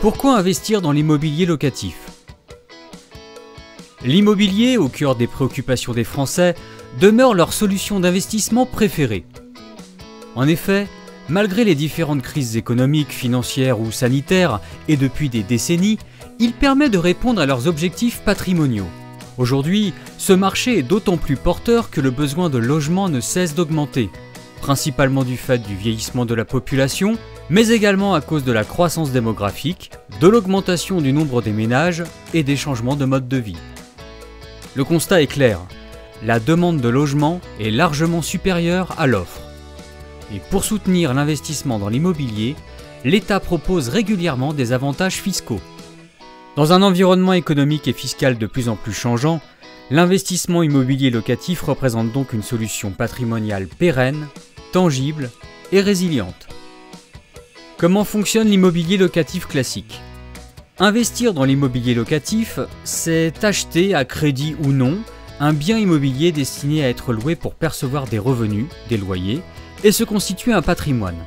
Pourquoi investir dans l'immobilier locatif? L'immobilier, au cœur des préoccupations des Français, demeure leur solution d'investissement préférée. En effet, malgré les différentes crises économiques, financières ou sanitaires, et depuis des décennies, il permet de répondre à leurs objectifs patrimoniaux. Aujourd'hui, ce marché est d'autant plus porteur que le besoin de logement ne cesse d'augmenter, principalement du fait du vieillissement de la population, mais également à cause de la croissance démographique, de l'augmentation du nombre des ménages et des changements de mode de vie. Le constat est clair, la demande de logement est largement supérieure à l'offre. Et pour soutenir l'investissement dans l'immobilier, l'État propose régulièrement des avantages fiscaux. Dans un environnement économique et fiscal de plus en plus changeant, l'investissement immobilier locatif représente donc une solution patrimoniale pérenne, tangible et résiliente. Comment fonctionne l'immobilier locatif classique? Investir dans l'immobilier locatif, c'est acheter, à crédit ou non, un bien immobilier destiné à être loué pour percevoir des revenus, des loyers, et se constituer un patrimoine.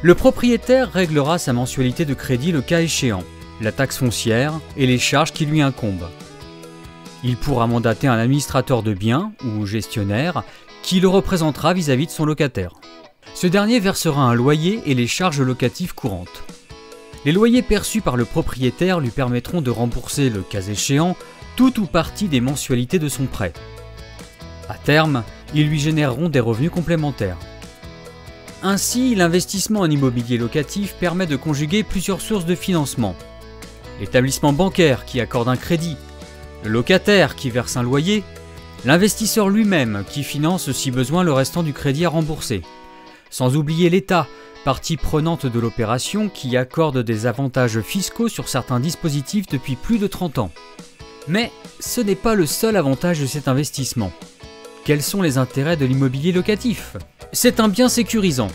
Le propriétaire réglera sa mensualité de crédit le cas échéant, la taxe foncière et les charges qui lui incombent. Il pourra mandater un administrateur de biens ou gestionnaire qui le représentera vis-à-vis de son locataire. Ce dernier versera un loyer et les charges locatives courantes. Les loyers perçus par le propriétaire lui permettront de rembourser, le cas échéant, tout ou partie des mensualités de son prêt. À terme, ils lui généreront des revenus complémentaires. Ainsi, l'investissement en immobilier locatif permet de conjuguer plusieurs sources de financement. L'établissement bancaire qui accorde un crédit, le locataire qui verse un loyer, l'investisseur lui-même qui finance si besoin le restant du crédit à rembourser. Sans oublier l'État, partie prenante de l'opération qui accorde des avantages fiscaux sur certains dispositifs depuis plus de 30 ans. Mais ce n'est pas le seul avantage de cet investissement. Quels sont les intérêts de l'immobilier locatif? C'est un bien sécurisant.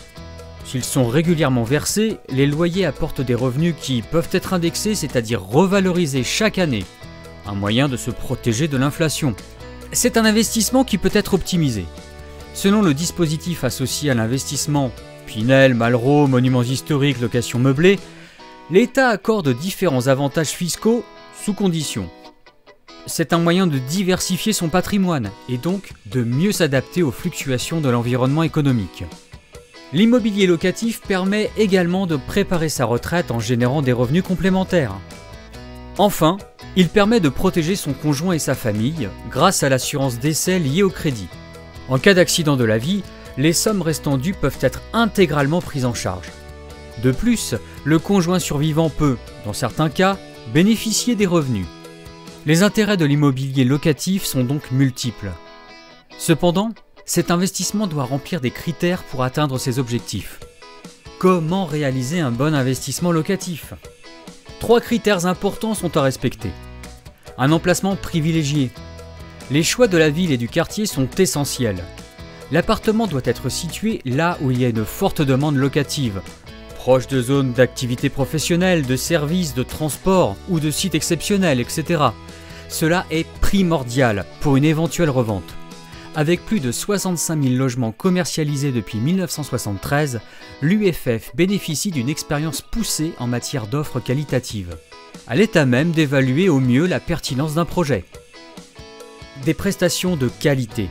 S'ils sont régulièrement versés, les loyers apportent des revenus qui peuvent être indexés, c'est-à-dire revalorisés chaque année. Un moyen de se protéger de l'inflation. C'est un investissement qui peut être optimisé. Selon le dispositif associé à l'investissement, Pinel, Malraux, monuments historiques, location meublée, l'État accorde différents avantages fiscaux sous condition. C'est un moyen de diversifier son patrimoine et donc de mieux s'adapter aux fluctuations de l'environnement économique. L'immobilier locatif permet également de préparer sa retraite en générant des revenus complémentaires. Enfin, il permet de protéger son conjoint et sa famille grâce à l'assurance décès liée au crédit. En cas d'accident de la vie, les sommes restant dues peuvent être intégralement prises en charge. De plus, le conjoint survivant peut, dans certains cas, bénéficier des revenus. Les intérêts de l'immobilier locatif sont donc multiples. Cependant, cet investissement doit remplir des critères pour atteindre ses objectifs. Comment réaliser un bon investissement locatif? 3 critères importants sont à respecter. Un emplacement privilégié. Les choix de la ville et du quartier sont essentiels. L'appartement doit être situé là où il y a une forte demande locative, proche de zones d'activité professionnelle, de services, de transport ou de sites exceptionnels, etc. Cela est primordial pour une éventuelle revente. Avec plus de 65 000 logements commercialisés depuis 1973, l'UFF bénéficie d'une expérience poussée en matière d'offres qualitatives. À l'état même d'évaluer au mieux la pertinence d'un projet. Des prestations de qualité.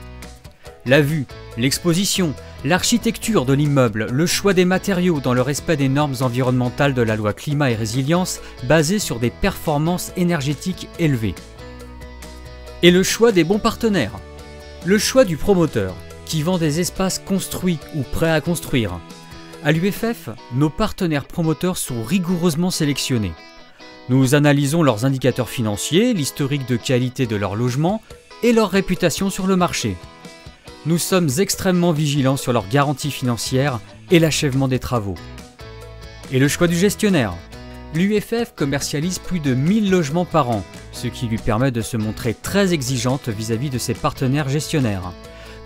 La vue, l'exposition, l'architecture de l'immeuble, le choix des matériaux dans le respect des normes environnementales de la loi climat et résilience basées sur des performances énergétiques élevées. Et le choix des bons partenaires. Le choix du promoteur, qui vend des espaces construits ou prêts à construire. À l'UFF, nos partenaires promoteurs sont rigoureusement sélectionnés. Nous analysons leurs indicateurs financiers, l'historique de qualité de leur logement et leur réputation sur le marché. Nous sommes extrêmement vigilants sur leur garantie financière et l'achèvement des travaux. Et le choix du gestionnaire. L'UFF commercialise plus de 1000 logements par an, ce qui lui permet de se montrer très exigeante vis-à-vis de ses partenaires gestionnaires.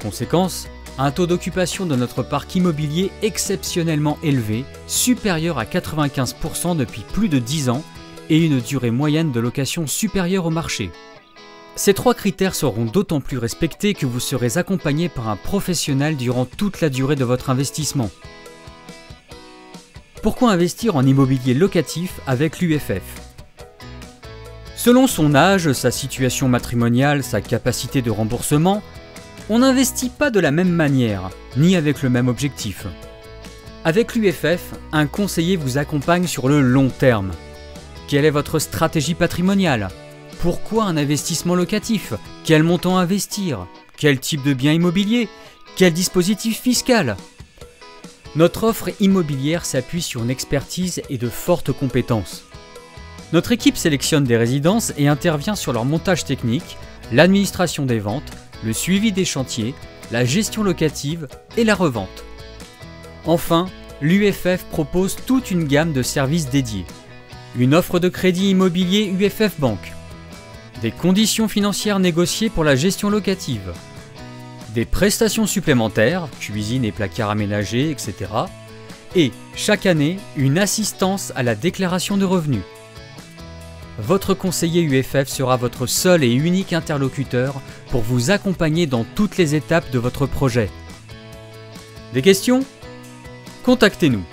Conséquence, un taux d'occupation de notre parc immobilier exceptionnellement élevé, supérieur à 95% depuis plus de 10 ans, et une durée moyenne de location supérieure au marché. Ces 3 critères seront d'autant plus respectés que vous serez accompagné par un professionnel durant toute la durée de votre investissement. Pourquoi investir en immobilier locatif avec l'UFF? Selon son âge, sa situation matrimoniale, sa capacité de remboursement, on n'investit pas de la même manière, ni avec le même objectif. Avec l'UFF, un conseiller vous accompagne sur le long terme. Quelle est votre stratégie patrimoniale? Pourquoi un investissement locatif? Quel montant investir? Quel type de bien immobilier? Quel dispositif fiscal? Notre offre immobilière s'appuie sur une expertise et de fortes compétences. Notre équipe sélectionne des résidences et intervient sur leur montage technique, l'administration des ventes, le suivi des chantiers, la gestion locative et la revente. Enfin, l'UFF propose toute une gamme de services dédiés. Une offre de crédit immobilier UFF Bank. Des conditions financières négociées pour la gestion locative. Des prestations supplémentaires, cuisine et placards aménagés, etc. Et, chaque année, une assistance à la déclaration de revenus. Votre conseiller UFF sera votre seul et unique interlocuteur pour vous accompagner dans toutes les étapes de votre projet. Des questions? Contactez-nous.